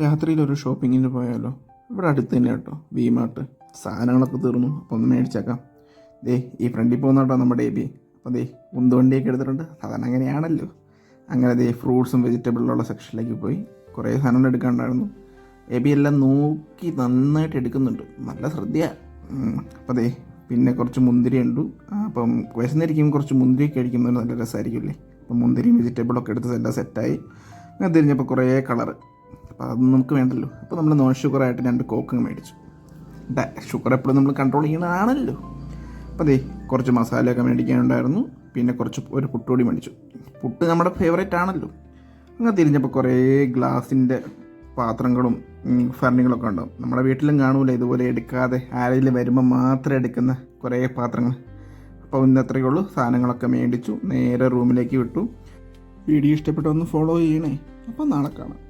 രാത്രിയിലൊരു ഷോപ്പിങ്ങിന് പോയാലോ? ഇവിടെ അടുത്ത് തന്നെ കേട്ടോ, വി-മാർട്ട്. സാധനങ്ങളൊക്കെ തീർന്നു, അപ്പോൾ ഒന്ന് മേടിച്ചേക്കാം. ഈ ഫ്രണ്ടിൽ പോകുന്ന കേട്ടോ നമ്മുടെ എബി. അപ്പോൾ ഉന്തുവണ്ടിയൊക്കെ എടുത്തിട്ടുണ്ട്. സാധാരണ അങ്ങനെയാണല്ലോ. അങ്ങനെ ഫ്രൂട്ട്സും വെജിറ്റബിളിലുള്ള സെക്ഷനിലേക്ക് പോയി. കുറേ സാധനങ്ങൾ എടുക്കാനുണ്ടായിരുന്നു. എബി എല്ലാം നോക്കി നന്നായിട്ട് എടുക്കുന്നുണ്ട്, നല്ല ശ്രദ്ധയാണ്. അപ്പോൾ പിന്നെ കുറച്ച് മുന്തിരി ഉണ്ട്. അപ്പം വിശന്നിരിക്കും, കുറച്ച് മുന്തിരിയൊക്കെ കഴിക്കുന്നത് നല്ല രസമായിരിക്കുമല്ലേ. അപ്പം മുന്തിരിയും വെജിറ്റബിളൊക്കെ എടുത്ത് എല്ലാം സെറ്റായി. അങ്ങനെ തിരിഞ്ഞപ്പോൾ കുറേ കളറ്. അപ്പോൾ അതൊന്നും നമുക്ക് വേണ്ടല്ലോ. അപ്പോൾ നമ്മൾ നോൺ ഷുഗറായിട്ട് 2 കോക്ക് മേടിച്ചു. ഷുഗർ എപ്പോഴും നമ്മൾ കൺട്രോൾ ചെയ്യണതാണല്ലോ. അപ്പോൾ കുറച്ച് മസാലയൊക്കെ മേടിക്കാനുണ്ടായിരുന്നു. പിന്നെ ഒരു പുട്ടുപൊടി മേടിച്ചു. പുട്ട് നമ്മുടെ ഫേവറേറ്റ് ആണല്ലോ. അങ്ങനെ തിരിഞ്ഞപ്പോൾ കുറേ ഗ്ലാസിൻ്റെ പാത്രങ്ങളും ഫർണികളൊക്കെ ഉണ്ടാവും. നമ്മുടെ വീട്ടിലും കാണൂല ഇതുപോലെ എടുക്കാതെ ആരെങ്കിലും വരുമ്പോൾ മാത്രം എടുക്കുന്ന കുറേ പാത്രങ്ങൾ. അപ്പോൾ ഇന്ന് അത്രയേ ഉള്ളൂ. സാധനങ്ങളൊക്കെ മേടിച്ചു, നേരെ റൂമിലേക്ക് വിട്ടു. വീഡിയോ ഇഷ്ടപ്പെട്ടൊന്ന് ഫോളോ ചെയ്യണേ. അപ്പോൾ നാളെ കാണാം.